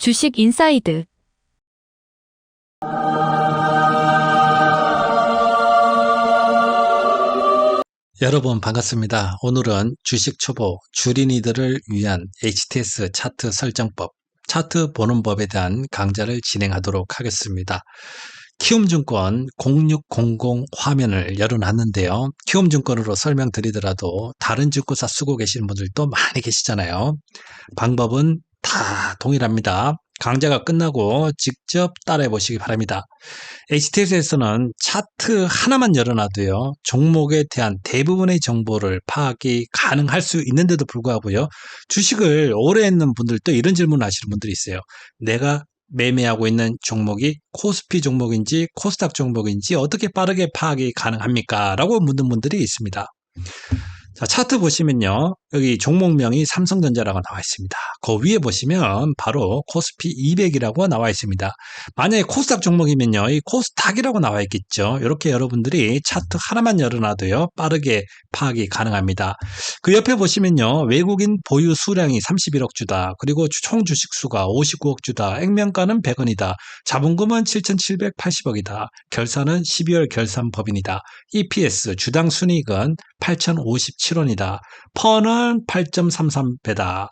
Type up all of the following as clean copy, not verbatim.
주식 인사이드. 여러분 반갑습니다. 오늘은 주식 초보 주린이들을 위한 HTS 차트 설정법, 차트 보는 법에 대한 강좌를 진행하도록 하겠습니다. 키움증권 0600 화면을 열어놨는데요. 키움증권으로 설명드리더라도 다른 증권사 쓰고 계시는 분들도 많이 계시잖아요. 방법은 다 동일합니다. 강좌가 끝나고 직접 따라해 보시기 바랍니다. HTS에서는 차트 하나만 열어놔도요, 종목에 대한 대부분의 정보를 파악이 가능할 수 있는데도 불구하고요, 주식을 오래 했는 분들도 이런 질문을 하시는 분들이 있어요. 내가 매매하고 있는 종목이 코스피 종목인지 코스닥 종목인지 어떻게 빠르게 파악이 가능합니까? 라고 묻는 분들이 있습니다. 자, 차트 보시면요. 여기 종목명이 삼성전자라고 나와 있습니다. 그 위에 보시면 바로 코스피 200이라고 나와 있습니다. 만약에 코스닥 종목이면요. 이 코스닥이라고 나와 있겠죠. 이렇게 여러분들이 차트 하나만 열어놔도요. 빠르게 파악이 가능합니다. 그 옆에 보시면요. 외국인 보유 수량이 31억 주다. 그리고 총 주식수가 59억 주다. 액면가는 100원이다. 자본금은 7,780억이다. 결산은 12월 결산법인이다. EPS 주당 순이익은 8,057원이다. 펀은 8.33배다.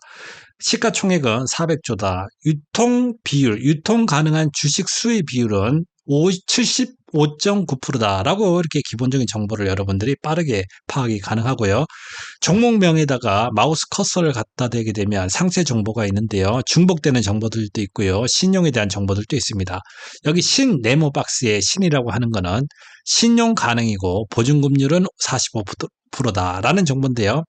시가총액은 400조다. 유통 비율, 유통 가능한 주식 수의 비율은 75.9%다. 라고 이렇게 기본적인 정보를 여러분들이 빠르게 파악이 가능하고요. 종목명에다가 마우스 커서를 갖다 대게 되면 상세 정보가 있는데요. 중복되는 정보들도 있고요. 신용에 대한 정보들도 있습니다. 여기 네모 박스에 신이라고 하는 거는 신용 가능이고 보증금률은 45%다. 라는 정보인데요.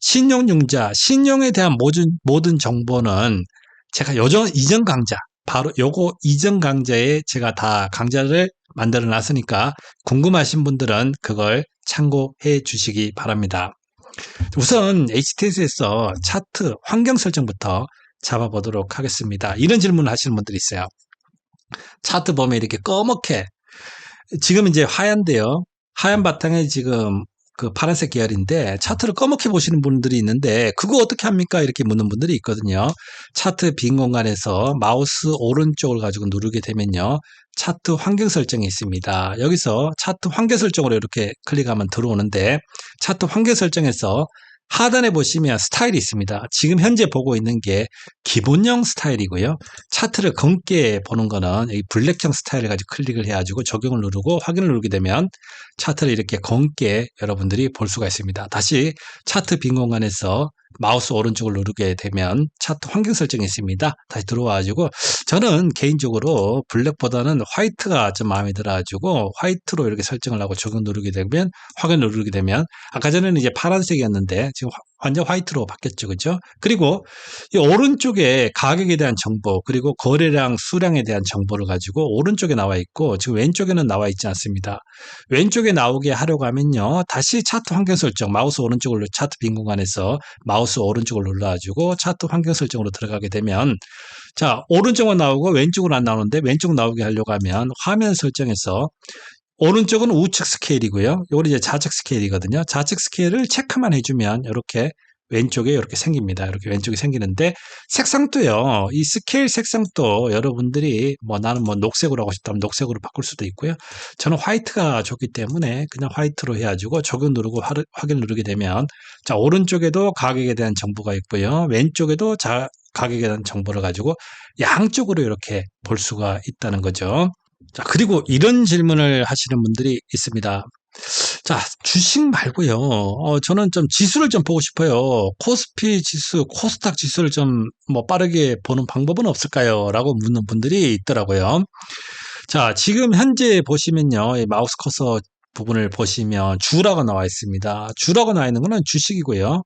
신용융자, 신용에 대한 모든 정보는 제가 이전 강좌, 바로 요거 이전 강좌에 제가 다 강좌를 만들어 놨으니까 궁금하신 분들은 그걸 참고해 주시기 바랍니다. 우선 HTS에서 차트 환경 설정부터 잡아보도록 하겠습니다. 이런 질문을 하시는 분들이 있어요. 차트 보면 이렇게 검게, 지금 이제 하얀데요. 하얀 바탕에 지금 그 파란색 계열인데 차트를 검게 보시는 분들이 있는데 그거 어떻게 합니까? 이렇게 묻는 분들이 있거든요. 차트 빈 공간에서 마우스 오른쪽을 가지고 누르게 되면요. 차트 환경 설정이 있습니다. 여기서 차트 환경 설정으로 이렇게 클릭하면 들어오는데 차트 환경 설정에서 하단에 보시면 스타일이 있습니다. 지금 현재 보고 있는 게 기본형 스타일이고요. 차트를 검게 보는 거는 이 블랙형 스타일을 가지고 클릭을 해가지고 적용을 누르고 확인을 누르게 되면 차트를 이렇게 검게 여러분들이 볼 수가 있습니다. 다시 차트 빈 공간에서 마우스 오른쪽을 누르게 되면 차트 환경 설정이 있습니다. 다시 들어와가지고 저는 개인적으로 블랙보다는 화이트가 좀 마음에 들어가지고 화이트로 이렇게 설정을 하고 적용 누르게 되면 확인 누르게 되면 아까 전에는 이제 파란색이었는데 지금 완전 화이트로 바뀌었죠. 그죠? 그리고 이 오른쪽에 가격에 대한 정보 그리고 거래량 수량에 대한 정보를 가지고 오른쪽에 나와 있고 지금 왼쪽에는 나와 있지 않습니다. 왼쪽에 나오게 하려고 하면요. 다시 차트 환경 설정 마우스 오른쪽으로 차트 빈 공간에서 마우스 오른쪽을 눌러가지고 차트 환경 설정으로 들어가게 되면 자 오른쪽은 나오고 왼쪽은 안 나오는데 왼쪽 나오게 하려고 하면 화면 설정에서 오른쪽은 우측 스케일이고요. 요거 이제 좌측 스케일이거든요. 좌측 스케일을 체크만 해주면 이렇게 왼쪽에 이렇게 생깁니다. 이렇게 왼쪽에 생기는데 색상도요. 이 스케일 색상도 여러분들이 나는 녹색으로 하고 싶다면 녹색으로 바꿀 수도 있고요. 저는 화이트가 좋기 때문에 그냥 화이트로 해가지고 적용 누르고 확인 누르게 되면 자 오른쪽에도 가격에 대한 정보가 있고요. 왼쪽에도 가격에 대한 정보를 가지고 양쪽으로 이렇게 볼 수가 있다는 거죠. 자, 그리고 이런 질문을 하시는 분들이 있습니다. 자, 주식 말고요. 저는 좀 지수를 좀 보고 싶어요. 코스피 지수, 코스닥 지수를 좀 빠르게 보는 방법은 없을까요? 라고 묻는 분들이 있더라고요. 자, 지금 현재 보시면요. 이 마우스 커서 부분을 보시면 주라고 나와 있습니다. 주라고 나와 있는 거는 주식이고요.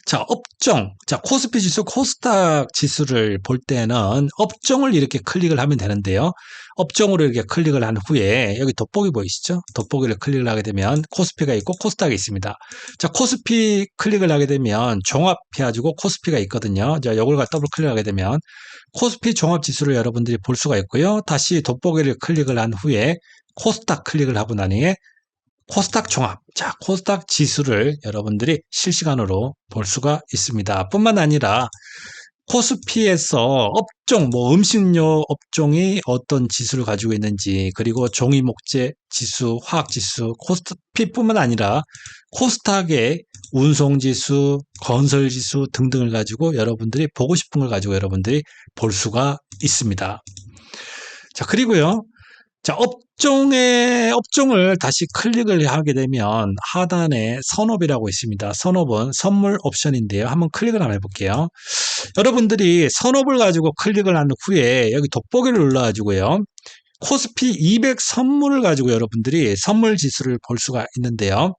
자, 업종. 자, 코스피 지수, 코스닥 지수를 볼 때는 업종을 이렇게 클릭을 하면 되는데요. 업종으로 이렇게 클릭을 한 후에 여기 돋보기 보이시죠? 돋보기를 클릭을 하게 되면 코스피가 있고 코스닥이 있습니다. 자, 코스피 클릭을 하게 되면 종합해가지고 코스피가 있거든요. 자, 이걸 더블 클릭하게 되면 코스피 종합 지수를 여러분들이 볼 수가 있고요. 다시 돋보기를 클릭을 한 후에 코스닥 클릭을 하고 나니 코스닥 종합, 자, 코스닥 지수를 여러분들이 실시간으로 볼 수가 있습니다. 뿐만 아니라 코스피에서 업종, 뭐 음식료 업종이 어떤 지수를 가지고 있는지, 그리고 종이목재 지수, 화학지수, 코스피뿐만 아니라 코스닥의 운송지수, 건설지수 등등을 가지고 여러분들이 보고 싶은 걸 가지고 여러분들이 볼 수가 있습니다. 자, 그리고요. 자, 업종을 다시 클릭을 하게 되면 하단에 선업이라고 있습니다. 선업은 선물 옵션인데요. 한번 클릭을 한번 해볼게요. 여러분들이 선업을 가지고 클릭을 한 후에 여기 돋보기를 눌러가지고요. 코스피 200 선물을 가지고 여러분들이 선물 지수를 볼 수가 있는데요.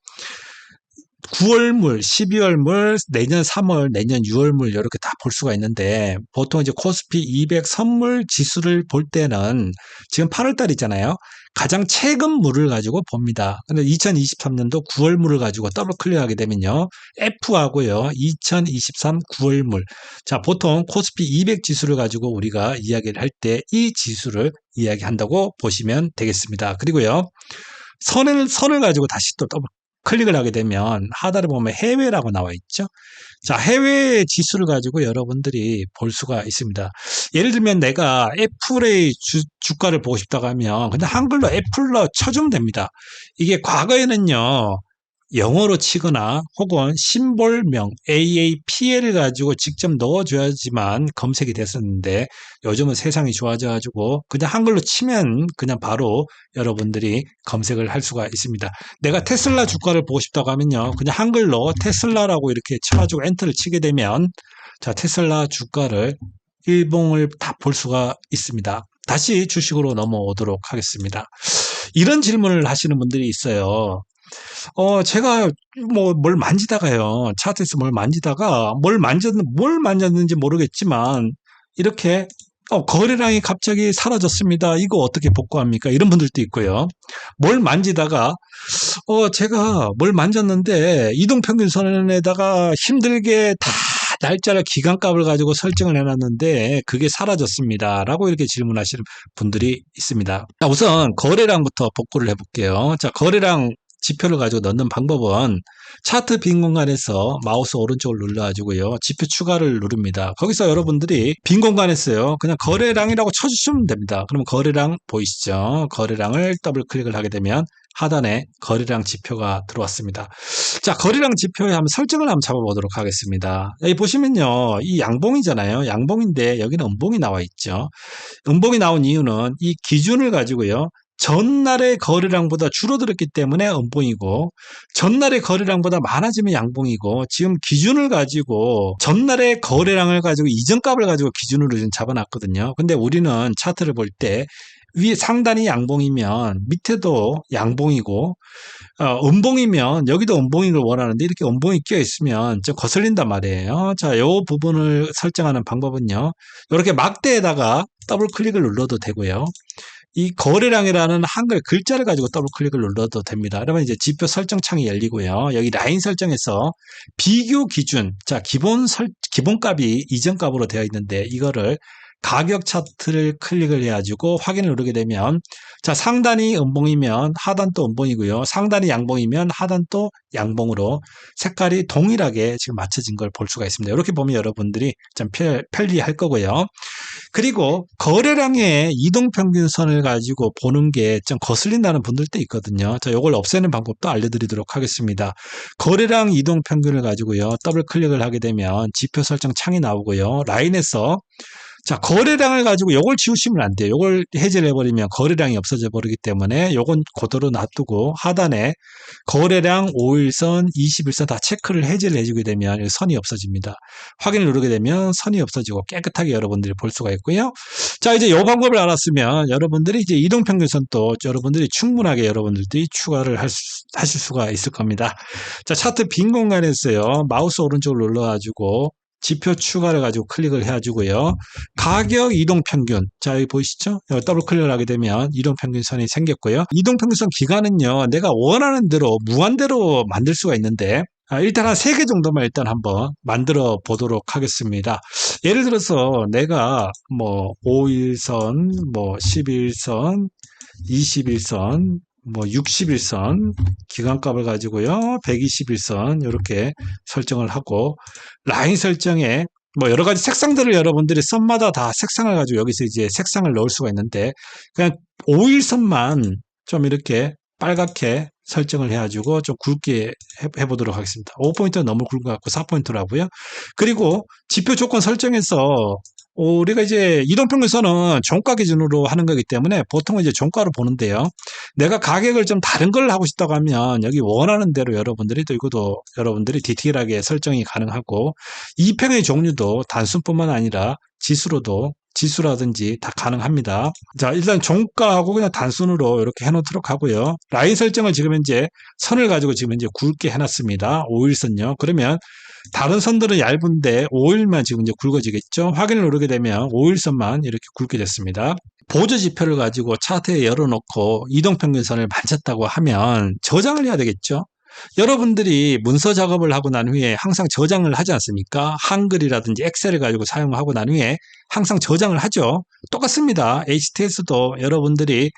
9월물, 12월물, 내년 3월, 내년 6월물 이렇게 다 볼 수가 있는데 보통 이제 코스피 200 선물 지수를 볼 때는 지금 8월 달이잖아요. 가장 최근 물을 가지고 봅니다. 근데 2023년도 9월물을 가지고 더블 클릭하게 되면요. F하고요. 2023 9월물. 자, 보통 코스피 200 지수를 가지고 우리가 이야기를 할 때 이 지수를 이야기한다고 보시면 되겠습니다. 그리고요. 선을 가지고 다시 또 더블 클릭을 하게 되면 하단에 보면 해외라고 나와 있죠. 자, 해외 지수를 가지고 여러분들이 볼 수가 있습니다. 예를 들면 내가 애플의 주가를 보고 싶다고 하면 그냥 한글로 애플로 쳐주면 됩니다. 이게 과거에는요. 영어로 치거나 혹은 심볼명 AAPL을 가지고 직접 넣어줘야지만 검색이 됐었는데 요즘은 세상이 좋아져가지고 그냥 한글로 치면 그냥 바로 여러분들이 검색을 할 수가 있습니다. 내가 테슬라 주가를 보고 싶다고 하면요. 그냥 한글로 테슬라라고 이렇게 쳐가지고 엔터를 치게 되면 자, 테슬라 주가를 일봉을 다 볼 수가 있습니다. 다시 주식으로 넘어오도록 하겠습니다. 이런 질문을 하시는 분들이 있어요. 제가 뭘 만지다가요. 차트에서 뭘 만졌는지 모르겠지만, 이렇게, 거래량이 갑자기 사라졌습니다. 이거 어떻게 복구합니까? 이런 분들도 있고요. 뭘 만지다가, 제가 뭘 만졌는데, 이동평균선에다가 힘들게 다 날짜를 기간값을 가지고 설정을 해놨는데, 그게 사라졌습니다. 라고 이렇게 질문하시는 분들이 있습니다. 자, 우선 거래량부터 복구를 해볼게요. 자, 거래량 지표를 가지고 넣는 방법은 차트 빈 공간에서 마우스 오른쪽을 눌러가지고요. 지표 추가를 누릅니다. 거기서 여러분들이 빈 공간에서요. 그냥 거래량이라고 쳐주시면 됩니다. 그러면 거래량 보이시죠? 거래량을 더블 클릭을 하게 되면 하단에 거래량 지표가 들어왔습니다. 자, 거래량 지표에 한번 설정을 한번 잡아보도록 하겠습니다. 여기 보시면요. 이 양봉이잖아요. 양봉인데 여기는 음봉이 나와 있죠. 음봉이 나온 이유는 이 기준을 가지고요. 전날의 거래량보다 줄어들었기 때문에 음봉이고 전날의 거래량보다 많아지면 양봉이고 지금 기준을 가지고 전날의 거래량을 가지고 이전값을 가지고 기준으로 지금 잡아놨거든요. 근데 우리는 차트를 볼 때 위에 상단이 양봉이면 밑에도 양봉이고 음봉이면 여기도 음봉이를 원하는데 이렇게 음봉이 끼어 있으면 좀 거슬린단 말이에요. 자, 요 부분을 설정하는 방법은요. 이렇게 막대에다가 더블 클릭을 눌러도 되고요. 이 거래량이라는 한글 글자를 가지고 더블 클릭을 눌러도 됩니다. 그러면 이제 지표 설정 창이 열리고요. 여기 라인 설정에서 비교 기준, 자, 기본값이 이전 값으로 되어 있는데 이거를 가격 차트를 클릭을 해가지고 확인을 누르게 되면 자, 상단이 음봉이면 하단도 음봉이고요. 상단이 양봉이면 하단도 양봉으로 색깔이 동일하게 지금 맞춰진 걸 볼 수가 있습니다. 이렇게 보면 여러분들이 좀 편리할 거고요. 그리고 거래량의 이동평균선을 가지고 보는 게 좀 거슬린다는 분들도 있거든요. 자, 이걸 없애는 방법도 알려드리도록 하겠습니다. 거래량 이동평균을 가지고요. 더블 클릭을 하게 되면 지표 설정 창이 나오고요. 라인에서 자, 거래량을 가지고 요걸 지우시면 안 돼요. 요걸 해제를 해버리면 거래량이 없어져 버리기 때문에 요건 그대로 놔두고 하단에 거래량 5일선, 20일선 다 체크를 해제를 해주게 되면 선이 없어집니다. 확인을 누르게 되면 선이 없어지고 깨끗하게 여러분들이 볼 수가 있고요. 자, 이제 요 방법을 알았으면 여러분들이 이제 이동평균선도 여러분들이 충분하게 여러분들이 추가를 하실 수가 있을 겁니다. 자, 차트 빈 공간에서요. 마우스 오른쪽을 눌러가지고 지표 추가를 가지고 클릭을 해주고요. 가격 이동평균. 자, 여기 보이시죠? 여기 더블 클릭을 하게 되면 이동평균선이 생겼고요. 이동평균선 기간은요, 내가 원하는 대로, 무한대로 만들 수가 있는데, 일단 한 3개 정도만 일단 한번 만들어 보도록 하겠습니다. 예를 들어서 내가 5일선, 11선, 21선, 60일선 기간값을 가지고요. 120일선 이렇게 설정을 하고 라인 설정에 뭐 여러 가지 색상들을 여러분들이 선마다 다 색상을 가지고 여기서 이제 색상을 넣을 수가 있는데 그냥 5일선만 좀 이렇게 빨갛게 설정을 해가지고 좀 굵게 해보도록 하겠습니다. 5포인트는 너무 굵은 것 같고 4포인트로 하고요. 그리고 지표 조건 설정에서 우리가 이제 이동평균선은 종가 기준으로 하는 거기 때문에 보통은 이제 종가로 보는데요. 내가 가격을 좀 다른 걸 하고 싶다고 하면 여기 원하는 대로 여러분들이 또 이것도 여러분들이 디테일하게 설정이 가능하고 이평의 종류도 단순뿐만 아니라 지수라든지 다 가능합니다. 자, 일단 종가하고 그냥 단순으로 이렇게 해놓도록 하고요. 라인 설정을 지금 현재 선을 가지고 지금 현재 굵게 해놨습니다. 5일선요. 그러면 다른 선들은 얇은데 5일만 지금 이제 굵어지겠죠. 확인을 누르게 되면 5일선만 이렇게 굵게 됐습니다. 보조 지표를 가지고 차트에 열어놓고 이동평균선을 만졌다고 하면 저장을 해야 되겠죠. 여러분들이 문서 작업을 하고 난 후에 항상 저장을 하지 않습니까? 한글이라든지 엑셀을 가지고 사용하고 난 후에 항상 저장을 하죠. 똑같습니다. HTS도 여러분들이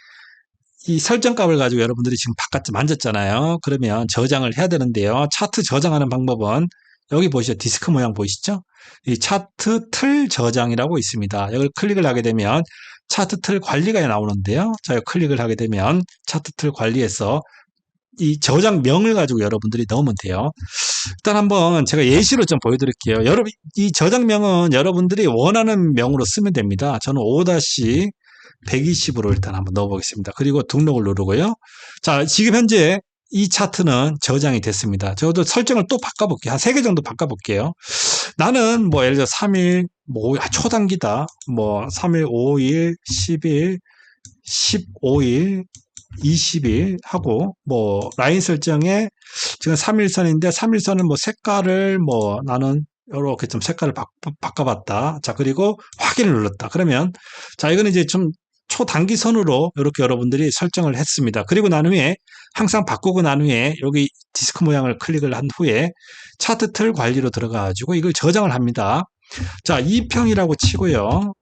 이 설정값을 가지고 여러분들이 지금 바깥에 만졌잖아요. 그러면 저장을 해야 되는데요. 차트 저장하는 방법은 여기 보시죠. 디스크 모양 보이시죠? 이 차트 틀 저장이라고 있습니다. 여기를 클릭을 하게 되면 차트 틀 관리가 나오는데요. 자, 클릭을 하게 되면 차트 틀 관리에서 이 저장명을 가지고 여러분들이 넣으면 돼요. 일단 한번 제가 예시로 좀 보여드릴게요. 여러분, 이 저장명은 여러분들이 원하는 명으로 쓰면 됩니다. 저는 5-120으로 일단 한번 넣어보겠습니다. 그리고 등록을 누르고요. 자, 지금 현재 이 차트는 저장이 됐습니다. 저도 설정을 또 바꿔볼게요. 한 3개 정도 바꿔볼게요. 나는 뭐 예를 들어 3일, 뭐 초단기다. 뭐 3일, 5일, 10일, 15일, 20일 하고 뭐 라인 설정에 지금 3일선인데 3일선은 뭐 색깔을 뭐 나는 이렇게 좀 색깔을 바꿔봤다. 자, 그리고 확인을 눌렀다. 그러면 자, 이거는 이제 좀 초단기선으로 이렇게 여러분들이 설정을 했습니다. 그리고 난 후에 항상 바꾸고 난 후에 여기 디스크 모양을 클릭을 한 후에 차트 틀 관리로 들어가가지고 이걸 저장을 합니다. 자, 2평이라고 치고요.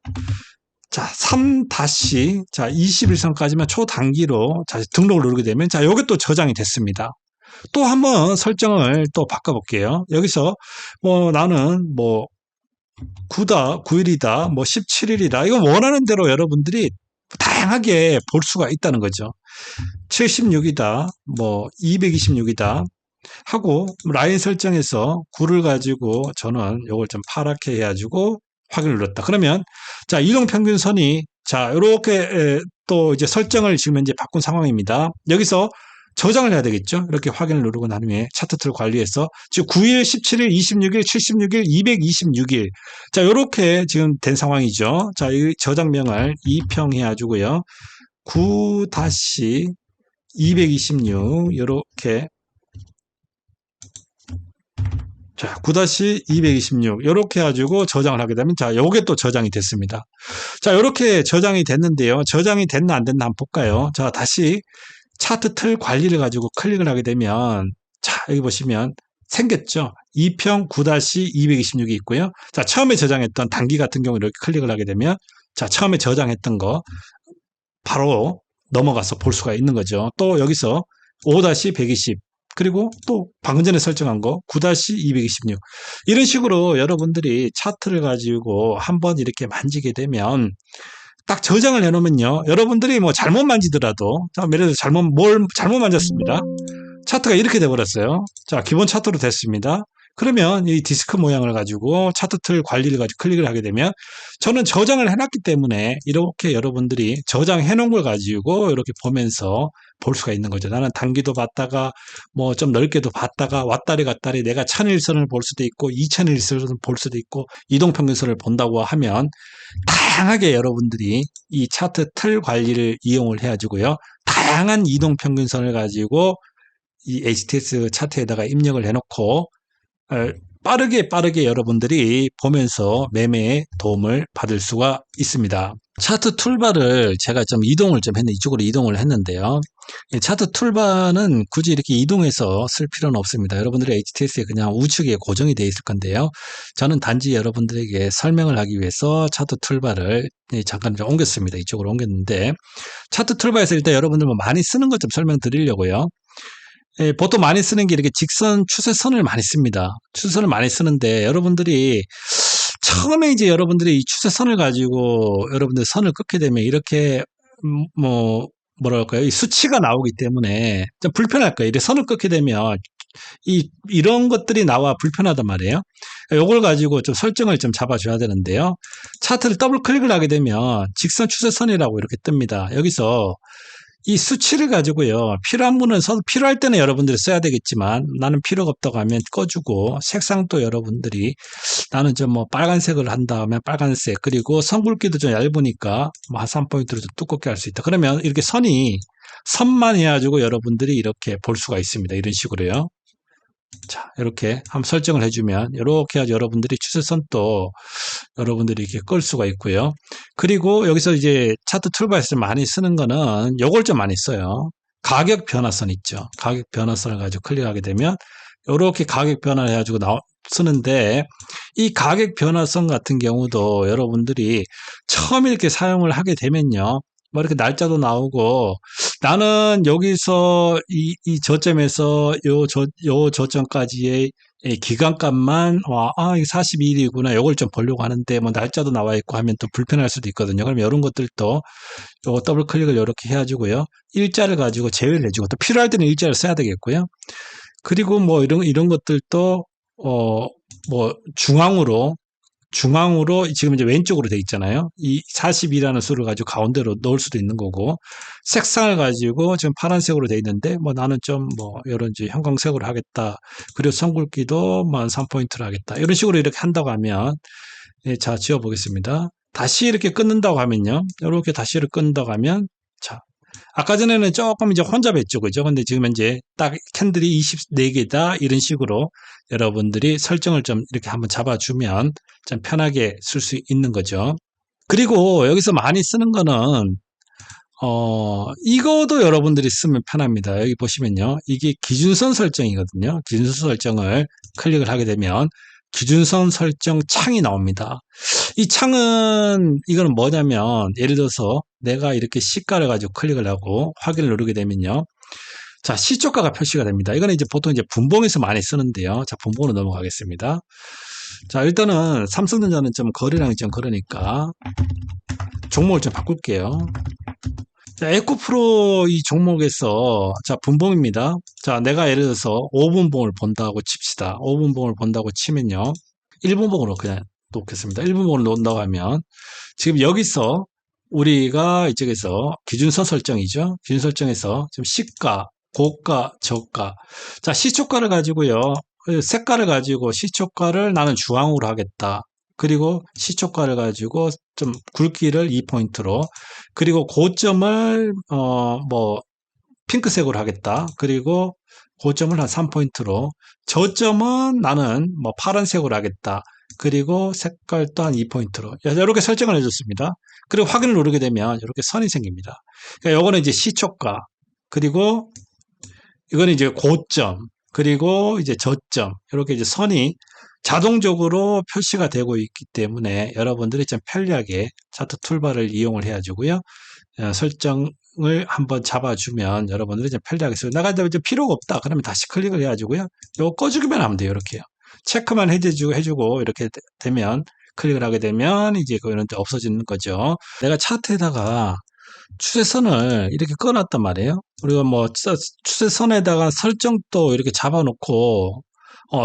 자, 3-21선까지만 초단기로 자, 등록을 누르게 되면 자, 요게 또 저장이 됐습니다. 또 한번 설정을 또 바꿔볼게요. 여기서 뭐 나는 뭐 9일이다, 뭐 17일이다. 이건 원하는 대로 여러분들이 다양하게 볼 수가 있다는 거죠. 76이다, 뭐 226이다 하고 라인 설정에서 9를 가지고 저는 요걸 좀 파랗게 해가지고 확인을 눌렀다. 그러면 자, 이동평균선이 자, 이렇게 또 이제 설정을 지금 현재 바꾼 상황입니다. 여기서 저장을 해야 되겠죠. 이렇게 확인을 누르고 난 후에 차트 틀 관리해서 즉 9일, 17일, 26일, 76일, 226일. 자, 이렇게 지금 된 상황이죠. 자, 이 저장명을 2평 해가지고요. 9-226 이렇게 자, 9-226 이렇게 해가지고 저장을 하게 되면 자, 요게 또 저장이 됐습니다. 자, 이렇게 저장이 됐는데요. 저장이 됐나 안 됐나 한번 볼까요? 자, 다시 차트 틀 관리를 가지고 클릭을 하게 되면 자, 여기 보시면 생겼죠. 2평 9-226이 있고요. 자, 처음에 저장했던 단기 같은 경우 이렇게 클릭을 하게 되면 자, 처음에 저장했던 거 바로 넘어가서 볼 수가 있는 거죠. 또 여기서 5-120 그리고 또 방금 전에 설정한 거 9-226 이런 식으로 여러분들이 차트를 가지고 한번 이렇게 만지게 되면 딱 저장을 해놓으면요. 여러분들이 뭐 잘못 만지더라도 자, 예를 들어 잘못 만졌습니다. 차트가 이렇게 돼버렸어요. 자, 기본 차트로 됐습니다. 그러면 이 디스크 모양을 가지고 차트 틀 관리를 가지고 클릭을 하게 되면 저는 저장을 해놨기 때문에 이렇게 여러분들이 저장해 놓은 걸 가지고 이렇게 보면서 볼 수가 있는 거죠. 나는 단기도 봤다가 뭐 좀 넓게도 봤다가 왔다리 갔다리 내가 1000일선을 볼 수도 있고 2000일선을 볼 수도 있고 이동평균선을 본다고 하면 다양하게 여러분들이 이 차트 틀 관리를 이용을 해가지고요. 다양한 이동평균선을 가지고 이 HTS 차트에다가 입력을 해놓고 빠르게 여러분들이 보면서 매매에 도움을 받을 수가 있습니다. 차트 툴바를 제가 좀 이동을 좀 했는데 이쪽으로 이동을 했는데요. 차트 툴바는 굳이 이렇게 이동해서 쓸 필요는 없습니다. 여러분들의 HTS에 그냥 우측에 고정이 되어 있을 건데요. 저는 단지 여러분들에게 설명을 하기 위해서 차트 툴바를 잠깐 좀 옮겼습니다. 이쪽으로 옮겼는데 차트 툴바에서 일단 여러분들 뭐 많이 쓰는 것 좀 설명드리려고요. 보통 많이 쓰는 게 이렇게 직선 추세선을 많이 씁니다. 추세선을 많이 쓰는데 여러분들이 처음에 이제 여러분들이 이 추세선을 가지고 여러분들 선을 긋게 되면 이렇게 뭐랄까요? 이 수치가 나오기 때문에 좀 불편할 거예요. 이렇게 선을 긋게 되면 이런 것들이 나와 불편하단 말이에요. 요걸 가지고 좀 설정을 좀 잡아줘야 되는데요. 차트를 더블 클릭을 하게 되면 직선 추세선이라고 이렇게 뜹니다. 여기서 이 수치를 가지고요. 필요한 분은 필요할 때는 여러분들이 써야 되겠지만 나는 필요가 없다고 하면 꺼주고 색상도 여러분들이 나는 좀 뭐 빨간색을 한다 하면 빨간색 그리고 선굵기도 좀 얇으니까 뭐 한 3포인트로 좀 두껍게 할 수 있다. 그러면 이렇게 선만 해가지고 여러분들이 이렇게 볼 수가 있습니다. 이런 식으로요. 자, 이렇게 한번 설정을 해주면 이렇게 해서 여러분들이 추세선도 여러분들이 이렇게 끌 수가 있고요. 그리고 여기서 이제 차트 툴바에서 많이 쓰는 거는 요걸 좀 많이 써요. 가격 변화선 있죠. 가격 변화선을 가지고 클릭하게 되면 이렇게 가격 변화를 해가지고 쓰는데 이 가격 변화선 같은 경우도 여러분들이 처음 이렇게 사용을 하게 되면요. 뭐 이렇게 날짜도 나오고 나는 여기서 이 저점에서 요 저점까지의 기간값만 이게 42일이구나. 요걸 좀 보려고 하는데 뭐 날짜도 나와 있고 하면 또 불편할 수도 있거든요. 그럼 이런 것들도 요거 더블 클릭을 이렇게 해가지고요. 일자를 가지고 제외를 해주고 또 필요할 때는 일자를 써야 되겠고요. 그리고 뭐 이런 것들도 뭐 중앙으로 지금 이제 왼쪽으로 돼 있잖아요. 이 42라는 수를 가지고 가운데로 넣을 수도 있는 거고 색상을 가지고 지금 파란색으로 돼 있는데 뭐 나는 좀 뭐 이런 이제 형광색으로 하겠다. 그리고 선굵기도 뭐 한 3포인트로 하겠다. 이런 식으로 이렇게 한다고 하면 자 지워 보겠습니다. 다시 이렇게 끊는다고 하면요. 이렇게 다시를 끊는다고 하면 자 아까 전에는 조금 이제 혼잡했죠. 그죠? 근데 지금 이제 딱 캔들이 24개다. 이런 식으로 여러분들이 설정을 좀 이렇게 한번 잡아주면 좀 편하게 쓸 수 있는 거죠. 그리고 여기서 많이 쓰는 거는, 이거도 여러분들이 쓰면 편합니다. 여기 보시면요. 이게 기준선 설정이거든요. 기준선 설정을 클릭을 하게 되면 기준선 설정 창이 나옵니다. 이 창은 이거는 뭐냐면 예를 들어서 내가 이렇게 시가를 가지고 클릭을 하고 확인을 누르게 되면요. 자, 시초가가 표시가 됩니다. 이거는 이제 보통 이제 분봉에서 많이 쓰는데요. 자, 분봉으로 넘어가겠습니다. 자, 일단은 삼성전자는 좀 거래량이 좀 그러니까 종목을 좀 바꿀게요. 자, 에코프로 이 종목에서 자, 분봉입니다. 자, 내가 예를 들어서 5분봉을 본다고 칩시다. 5분봉을 본다고 치면요. 1분봉으로 그냥 놓겠습니다. 1분봉을 놓는다고 하면 지금 여기서 우리가 이쪽에서 기준선 설정이죠. 기준 설정에서 지금 시가, 고가, 저가. 자, 시초가를 가지고요. 색깔을 가지고 시초가를 나는 주황으로 하겠다. 그리고 시초가를 가지고 좀 굵기를 2포인트로 그리고 고점을 뭐 핑크색으로 하겠다. 그리고 고점을 한 3포인트로 저점은 나는 뭐 파란색으로 하겠다. 그리고 색깔 또한 2포인트로 이렇게 설정을 해줬습니다. 그리고 확인을 누르게 되면 이렇게 선이 생깁니다. 그러니까 요거는 이제 시초가 그리고 이거는 이제 고점 그리고 이제 저점 이렇게 이제 선이 자동적으로 표시가 되고 있기 때문에 여러분들이 좀 편리하게 차트 툴바를 이용을 해가지고요. 설정을 한번 잡아주면 여러분들이 좀 편리하게 쓰고 나가다 이제 필요가 없다. 그러면 다시 클릭을 해가지고요. 이거 꺼주기만 하면 돼요. 이렇게요. 체크만 해주고 이렇게 되면 클릭을 하게 되면 이제 그거는 없어지는 거죠. 내가 차트에다가 추세선을 이렇게 꺼놨단 말이에요. 우리가 뭐 추세선에다가 설정도 이렇게 잡아놓고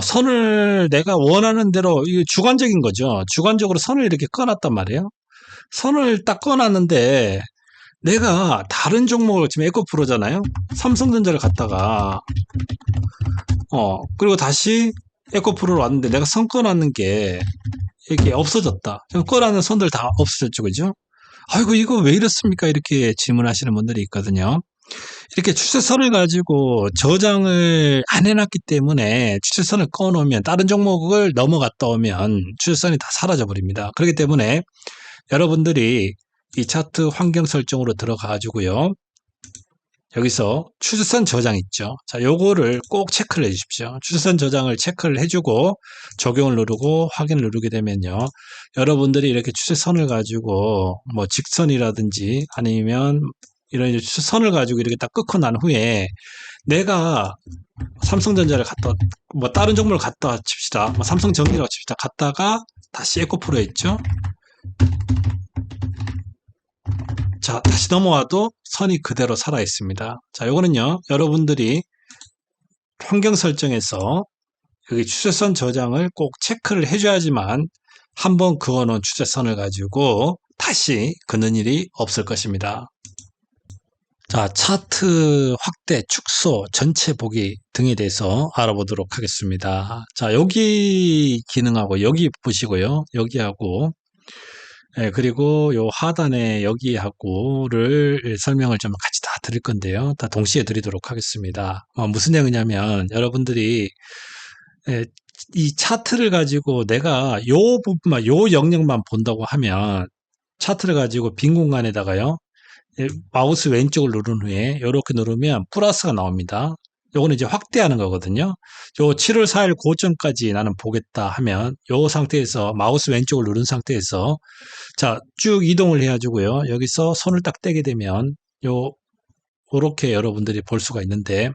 선을 내가 원하는 대로 이게 주관적인 거죠. 주관적으로 선을 이렇게 꺼놨단 말이에요. 선을 딱 꺼놨는데 내가 다른 종목을 지금 에코프로잖아요. 삼성전자를 갖다가 그리고 다시 에코프로로 왔는데 내가 선 꺼놨는 게 이게 없어졌다. 꺼놨는 선들 다 없어졌죠, 그죠? 아이고 이거 왜 이렇습니까? 이렇게 질문하시는 분들이 있거든요. 이렇게 추세선을 가지고 저장을 안 해놨기 때문에 추세선을 꺼놓으면 다른 종목을 넘어갔다 오면 추세선이 다 사라져 버립니다. 그렇기 때문에 여러분들이 이 차트 환경 설정으로 들어가 가지고요. 여기서 추세선 저장 있죠. 자, 요거를 꼭 체크를 해 주십시오. 추세선 저장을 체크를 해주고 적용을 누르고 확인을 누르게 되면요. 여러분들이 이렇게 추세선을 가지고 뭐 직선이라든지 아니면 이런 추세선을 가지고 이렇게 딱 끊고 난 후에 내가 삼성전자를 갖다 뭐 다른 종목을 갖다 칩시다. 뭐 삼성전기라고 칩시다. 갖다가 다시 에코프로 했죠. 자, 다시 넘어와도 선이 그대로 살아 있습니다. 자, 요거는요, 여러분들이 환경 설정에서 여기 추세선 저장을 꼭 체크를 해줘야지만 한번 그어놓은 추세선을 가지고 다시 긋는 일이 없을 것입니다. 자, 차트 확대, 축소, 전체 보기 등에 대해서 알아보도록 하겠습니다. 자, 여기 기능하고 여기 보시고요. 여기하고 그리고 요 하단에 여기하고를 설명을 좀 같이 다 드릴 건데요. 다 동시에 드리도록 하겠습니다. 무슨 내용이냐면 여러분들이 이 차트를 가지고 내가 요 부분만, 요 영역만 본다고 하면 차트를 가지고 빈 공간에다가요. 마우스 왼쪽을 누른 후에 이렇게 누르면 플러스가 나옵니다. 요거는 이제 확대하는 거거든요. 요 7월 4일 고점까지 나는 보겠다 하면 요 상태에서 마우스 왼쪽을 누른 상태에서 자, 쭉 이동을 해가지고요. 여기서 손을 딱 떼게 되면 요렇게 여러분들이 볼 수가 있는데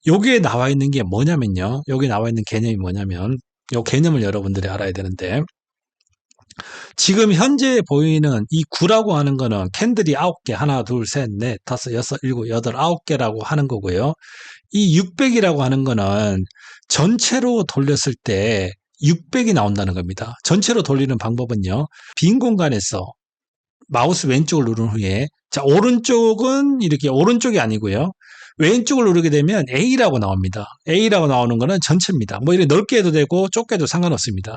여기에 나와 있는 게 뭐냐면요. 여기 나와 있는 개념이 뭐냐면 요 개념을 여러분들이 알아야 되는데 지금 현재 보이는 이 9라고 하는 거는 캔들이 9개, 하나, 둘, 셋, 넷, 다섯, 여섯, 일곱, 여덟, 9개라고 하는 거고요. 이 600이라고 하는 거는 전체로 돌렸을 때 600이 나온다는 겁니다. 전체로 돌리는 방법은요. 빈 공간에서 마우스 왼쪽을 누른 후에 자, 오른쪽은 이렇게 오른쪽이 아니고요. 왼쪽을 누르게 되면 A라고 나옵니다. A라고 나오는 거는 전체입니다. 뭐 이렇게 넓게 해도 되고 좁게 해도 상관없습니다.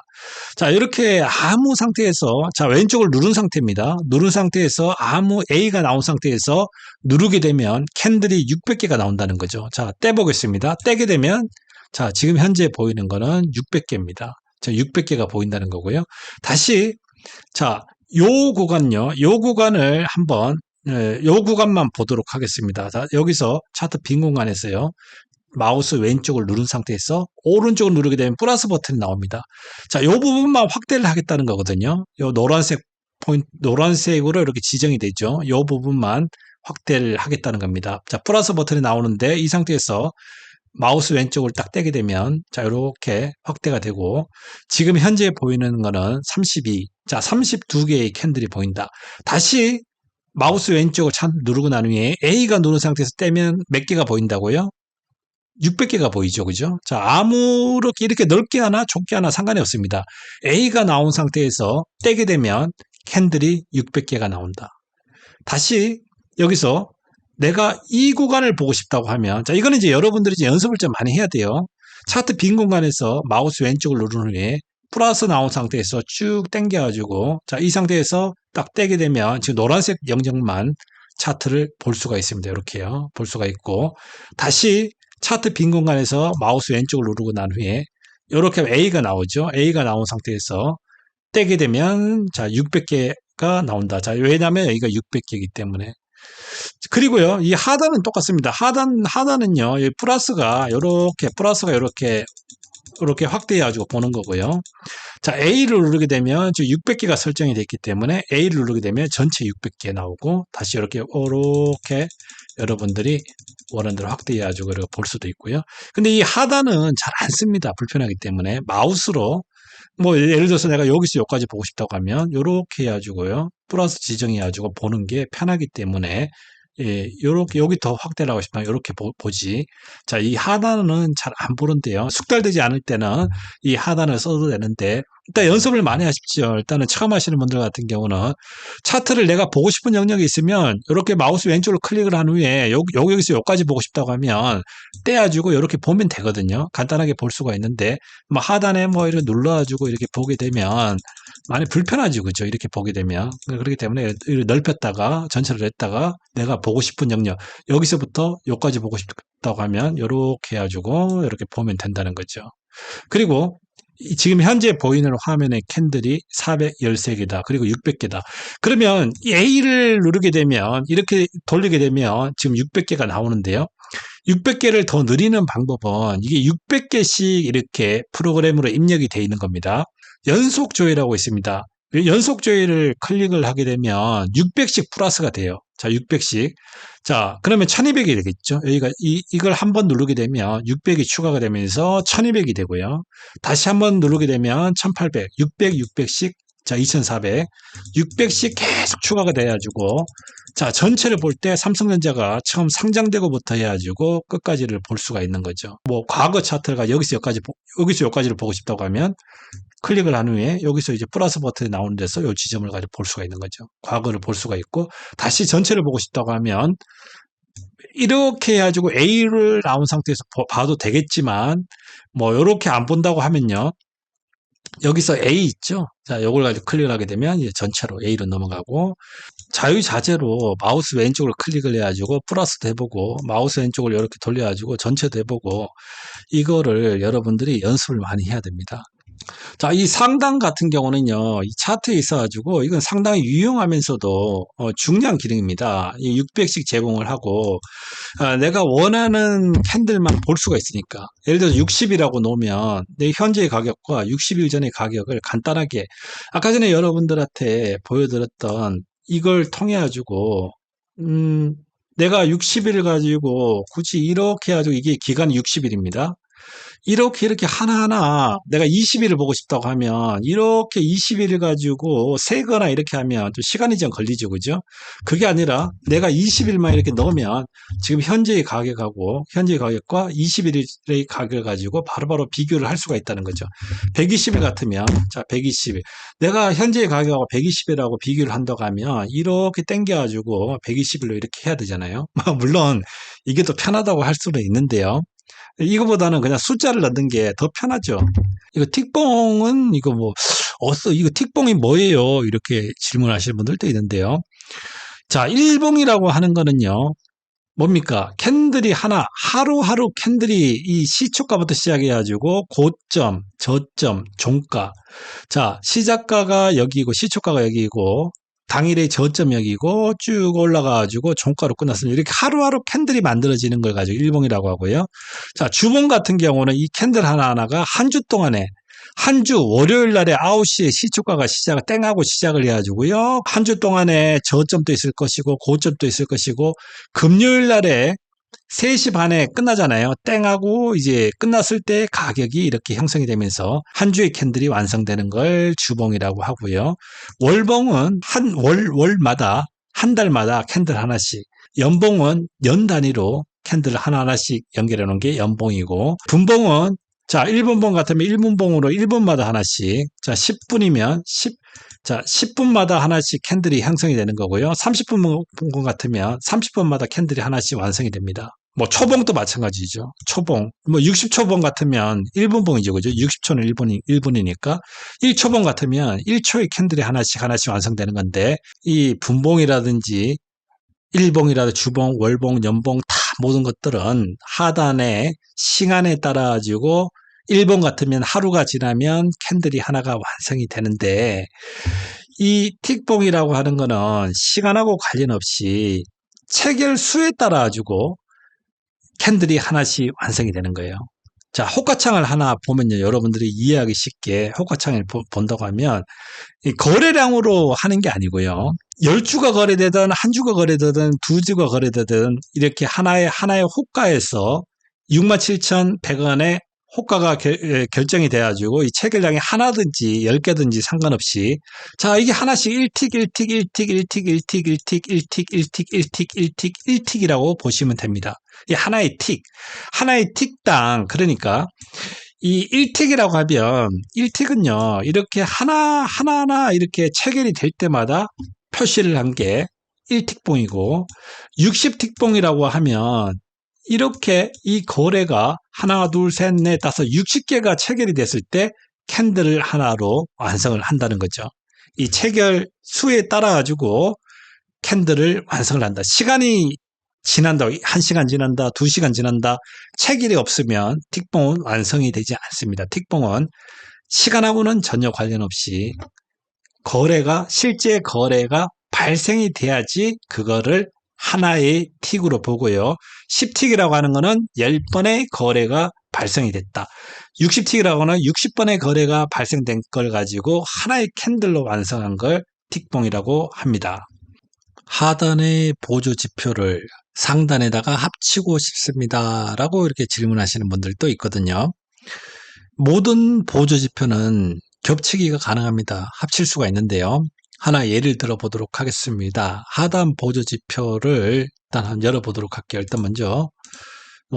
자, 이렇게 아무 상태에서 자, 왼쪽을 누른 상태입니다. 누른 상태에서 아무 A가 나온 상태에서 누르게 되면 캔들이 600개가 나온다는 거죠. 자, 떼보겠습니다. 떼게 되면 자, 지금 현재 보이는 거는 600개입니다. 자, 600개가 보인다는 거고요. 다시 자, 요 구간요. 요 구간을 한번 요 구간만 보도록 하겠습니다. 자, 여기서 차트 빈 공간에서요. 마우스 왼쪽을 누른 상태에서 오른쪽을 누르게 되면 플러스 버튼이 나옵니다. 자, 요 부분만 확대를 하겠다는 거거든요. 요 노란색 포인트, 노란색으로 이렇게 지정이 되죠. 요 부분만 확대를 하겠다는 겁니다. 자, 플러스 버튼이 나오는데 이 상태에서 마우스 왼쪽을 딱 떼게 되면 자, 이렇게 확대가 되고 지금 현재 보이는 거는 32. 자, 32개의 캔들이 보인다. 다시 마우스 왼쪽을 누르고 난 후에 A가 누른 상태에서 떼면 몇 개가 보인다고요? 600개가 보이죠. 그죠? 자, 아무렇게 이렇게 넓게 하나 좁게 하나 상관이 없습니다. A가 나온 상태에서 떼게 되면 캔들이 600개가 나온다. 다시 여기서 내가 이 구간을 보고 싶다고 하면 자, 이거는 이제 여러분들이 이제 연습을 좀 많이 해야 돼요. 차트 빈 공간에서 마우스 왼쪽을 누른 후에 플러스 나온 상태에서 쭉 당겨가지고 자, 이 상태에서 딱 떼게 되면 지금 노란색 영역만 차트를 볼 수가 있습니다. 이렇게요. 볼 수가 있고 다시 차트 빈 공간에서 마우스 왼쪽을 누르고 난 후에 이렇게 A가 나오죠. A가 나온 상태에서 떼게 되면 자, 600개가 나온다. 자, 왜냐하면 여기가 600개이기 때문에. 그리고요, 이 하단은 똑같습니다. 하단은요, 이 플러스가 이렇게 확대해가지고 보는 거고요. 자, A를 누르게 되면 지금 600개가 설정이 되어 있기 때문에 A를 누르게 되면 전체 600개 나오고 다시 이렇게 여러분들이 원하는 대로 확대해가지고 이렇게 볼 수도 있고요. 근데 이 하단은 잘 안 씁니다. 불편하기 때문에 마우스로 뭐 예를 들어서 내가 여기서 여기까지 보고 싶다고 하면 이렇게 해가지고요. 플러스 지정해가지고 보는 게 편하기 때문에 요렇게 여기 더 확대를 하고 싶으면 이렇게 보지. 자, 이 하단은 잘 안 보는데요. 숙달되지 않을 때는 이 하단을 써도 되는데 일단 연습을 많이 하십시오. 일단은 처음 하시는 분들 같은 경우는 차트를 내가 보고 싶은 영역이 있으면 이렇게 마우스 왼쪽으로 클릭을 한 후에 여기서 여기까지 보고 싶다고 하면 떼가지고 이렇게 보면 되거든요. 간단하게 볼 수가 있는데 뭐 하단에 뭐 이렇게 눌러가지고 이렇게 보게 되면 많이 불편하죠. 그죠? 이렇게 보게 되면. 그렇기 때문에 이렇게 넓혔다가 전체를 냈다가 내가 보고 싶은 영역 여기서부터 여기까지 보고 싶다고 하면 이렇게 해가지고 이렇게 보면 된다는 거죠. 그리고 지금 현재 보이는 화면의 캔들이 413개다. 그리고 600개다. 그러면 A를 누르게 되면 이렇게 돌리게 되면 지금 600개가 나오는데요. 600개를 더 늘리는 방법은 이게 600개씩 이렇게 프로그램으로 입력이 되어 있는 겁니다. 연속 조회라고 있습니다. 연속 조회를 클릭을 하게 되면 600씩 플러스가 돼요. 자, 600씩. 자, 그러면 1200이 되겠죠. 여기가 이걸 한 번 누르게 되면 600이 추가가 되면서 1200이 되고요. 다시 한 번 누르게 되면 1800, 600, 600씩, 자, 2400, 600씩 계속 추가가 돼가지고, 자, 전체를 볼 때 삼성전자가 처음 상장되고부터 해가지고 끝까지를 볼 수가 있는 거죠. 뭐, 과거 차트가 여기서 여기까지, 여기서 여기까지를 보고 싶다고 하면 클릭을 한 후에 여기서 이제 플러스 버튼이 나오는 데서 이 지점을 가지고 볼 수가 있는 거죠. 과거를 볼 수가 있고, 다시 전체를 보고 싶다고 하면 이렇게 해가지고 A를 나온 상태에서 봐도 되겠지만, 뭐, 이렇게 안 본다고 하면요. 여기서 A 있죠? 자, 요걸 가지고 클릭을 하게 되면 이제 전체로 A로 넘어가고, 자유자재로 마우스 왼쪽을 클릭을 해가지고 플러스도 해보고, 마우스 왼쪽을 이렇게 돌려가지고 전체도 해보고, 이거를 여러분들이 연습을 많이 해야 됩니다. 자, 이 상단 같은 경우는요, 이 차트에 있어가지고, 이건 상당히 유용하면서도 중요한 기능입니다. 이 600씩 제공을 하고, 내가 원하는 캔들만 볼 수가 있으니까. 예를 들어서 60이라고 놓으면, 내 현재의 가격과 60일 전의 가격을 간단하게, 아까 전에 여러분들한테 보여드렸던 이걸 통해가지고, 내가 60일을 가지고 굳이 이렇게 해가지고 이게 기간이 60일입니다. 이렇게 하나하나 내가 20일을 보고 싶다고 하면 이렇게 20일을 가지고 세거나 이렇게 하면 좀 시간이 좀 걸리죠. 그죠? 그게 아니라 내가 20일만 이렇게 넣으면 지금 현재의 가격하고 현재의 가격과 21일의 가격을 가지고 바로바로 비교를 할 수가 있다는 거죠. 120일 같으면 자 120일 내가 현재의 가격하고 120일하고 비교를 한다고 하면 이렇게 당겨가지고 120일로 이렇게 해야 되잖아요. 물론 이게 더 편하다고 할 수는 있는데요. 이거보다는 그냥 숫자를 넣는 게 더 편하죠. 이거 틱봉은 이거 뭐 이거 틱봉이 뭐예요? 이렇게 질문하시는 분들도 있는데요. 자, 일봉이라고 하는 거는요. 뭡니까? 캔들이 하루하루 캔들이 이 시초가부터 시작해가지고 고점, 저점, 종가. 자, 시작가가 여기고 시초가가 여기고 당일의 저점 여기고 쭉 올라가가지고 종가로 끝났습니다. 이렇게 하루하루 캔들이 만들어지는 걸 가지고 일봉이라고 하고요. 자, 주봉 같은 경우는 이 캔들 하나하나가 한 주 동안에 한 주 월요일 날에 9시에 시초가가 땡하고 시작을 해가지고요. 한 주 동안에 저점도 있을 것이고 고점도 있을 것이고 금요일 날에 3시 반에 끝나잖아요. 땡하고 이제 끝났을 때 가격이 이렇게 형성이 되면서 한 주의 캔들이 완성되는 걸 주봉이라고 하고요. 월봉은 월마다 한 달마다 캔들 하나씩, 연봉은 연 단위로 캔들 하나하나씩 연결해 놓은 게 연봉이고, 분봉은 자, 1분봉 같으면 1분봉으로 1분마다 하나씩, 자, 10분이면 10분마다 하나씩 캔들이 형성이 되는 거고요. 30분 같으면 30분마다 캔들이 하나씩 완성이 됩니다. 뭐 초봉도 마찬가지죠. 초봉. 뭐 60초봉 같으면 1분봉이죠. 그죠? 60초는 1분이니까 1초봉 같으면 1초의 캔들이 하나씩 완성되는 건데 이 분봉이라든지 일봉이라든지 주봉, 월봉, 연봉 다 모든 것들은 하단에 시간에 따라 가지고 1봉 같으면 하루가 지나면 캔들이 하나가 완성이 되는데 이 틱봉이라고 하는 거는 시간하고 관련 없이 체결 수에 따라 가지고 캔들이 하나씩 완성이 되는 거예요. 자, 호가창을 하나 보면요. 여러분들이 이해하기 쉽게 호가창을 본다고 하면 거래량으로 하는 게 아니고요. 10주가 거래되든 한 주가 거래되든 두 주가 거래되든 이렇게 하나의 호가에서 67,100원의 호가가 결정이 돼가지고 이 체결량이 하나든지 10개든지 상관없이 자 이게 하나씩 1틱 1틱 1틱 1틱 1틱 1틱 1틱 1틱 1틱 1틱 1틱이라고 보시면 됩니다. 이 하나의 틱당 그러니까 이 1틱이라고 하면 1틱은요 이렇게 하나하나 이렇게 체결이 될 때마다 표시를 한 게 1틱봉이고 60틱봉이라고 하면 이렇게 이 거래가 하나, 둘, 셋, 넷, 다섯, 60개가 체결이 됐을 때 캔들을 하나로 완성을 한다는 거죠. 이 체결 수에 따라 가지고 캔들을 완성을 한다. 시간이 지난다. 1시간 지난다. 2시간 지난다. 체결이 없으면 틱봉은 완성이 되지 않습니다. 틱봉은 시간하고는 전혀 관련 없이 실제 거래가 발생이 돼야지 그거를 하나의 틱으로 보고요. 10틱이라고 하는 거는 10번의 거래가 발생이 됐다. 60틱이라고는 60번의 거래가 발생된 걸 가지고 하나의 캔들로 완성한 걸 틱봉이라고 합니다. 하단의 보조 지표를 상단에다가 합치고 싶습니다. 라고 이렇게 질문하시는 분들도 있거든요. 모든 보조 지표는 겹치기가 가능합니다. 합칠 수가 있는데요. 하나 예를 들어 보도록 하겠습니다. 하단 보조 지표를 일단 한번 열어보도록 할게요. 일단 먼저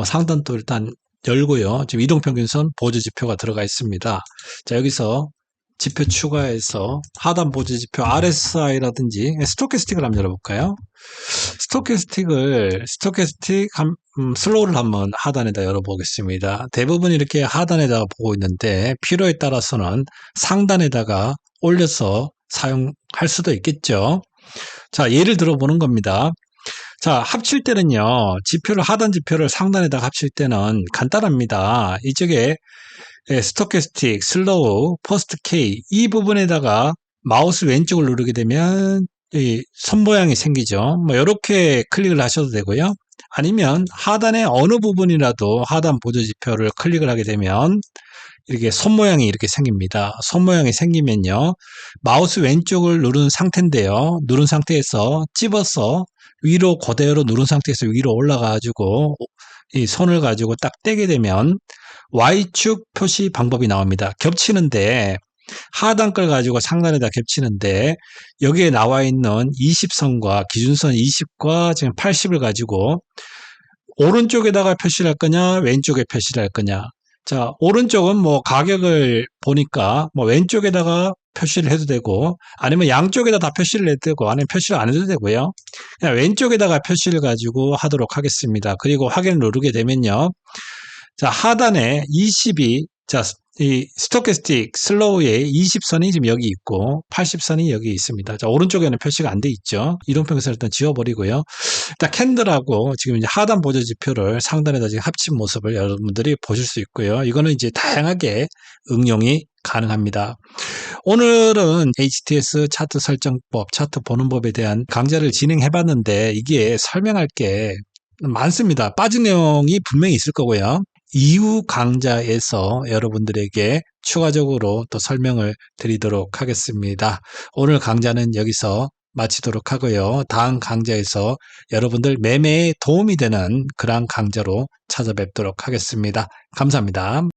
상단도 일단 열고요. 지금 이동평균선 보조 지표가 들어가 있습니다. 자, 여기서 지표 추가해서 하단 보조 지표 RSI라든지 스토캐스틱을 한번 열어볼까요? 슬로우를 한번 하단에다 열어보겠습니다. 대부분 이렇게 하단에다가 보고 있는데 필요에 따라서는 상단에다가 올려서 사용할 수도 있겠죠. 자, 예를 들어보는 겁니다. 자, 합칠 때는요, 하단 지표를 상단에다가 합칠 때는 간단합니다. 이쪽에 스토캐스틱, 슬로우, 퍼스트 K 이 부분에다가 마우스 왼쪽을 누르게 되면 이 손 모양이 생기죠. 이렇게 클릭을 하셔도 되고요. 아니면 하단의 어느 부분이라도 하단 보조 지표를 클릭을 하게 되면 이렇게 손 모양이 이렇게 생깁니다. 손 모양이 생기면요, 마우스 왼쪽을 누른 상태인데요. 누른 상태에서 찝어서 위로 그대로 누른 상태에서 위로 올라가가지고 이 손을 가지고 딱 떼게 되면 Y축 표시 방법이 나옵니다. 겹치는데 하단 걸 가지고 상단에다 겹치는데 여기에 나와 있는 20선과 기준선 20과 지금 80을 가지고 오른쪽에다가 표시를 할 거냐 왼쪽에 표시를 할 거냐. 자, 오른쪽은 가격을 보니까 왼쪽에다가 표시를 해도 되고 아니면 양쪽에다 다 표시를 해도 되고 아니면 표시를 안 해도 되고요. 그냥 왼쪽에다가 표시를 가지고 하도록 하겠습니다. 그리고 확인을 누르게 되면요. 자, 하단에 20이 이 스토캐스틱 슬로우의 20선이 지금 여기 있고 80선이 여기 있습니다. 자, 오른쪽에는 표시가 안 돼 있죠. 이동평균선을 일단 지워버리고요. 일단 캔들하고 지금 이제 하단 보조 지표를 상단에다 지금 합친 모습을 여러분들이 보실 수 있고요. 이거는 이제 다양하게 응용이 가능합니다. 오늘은 HTS 차트 설정법, 차트 보는 법에 대한 강좌를 진행해 봤는데 이게 설명할 게 많습니다. 빠진 내용이 분명히 있을 거고요. 이후 강좌에서 여러분들에게 추가적으로 또 설명을 드리도록 하겠습니다. 오늘 강좌는 여기서 마치도록 하고요. 다음 강좌에서 여러분들 매매에 도움이 되는 그러한 강좌로 찾아뵙도록 하겠습니다. 감사합니다.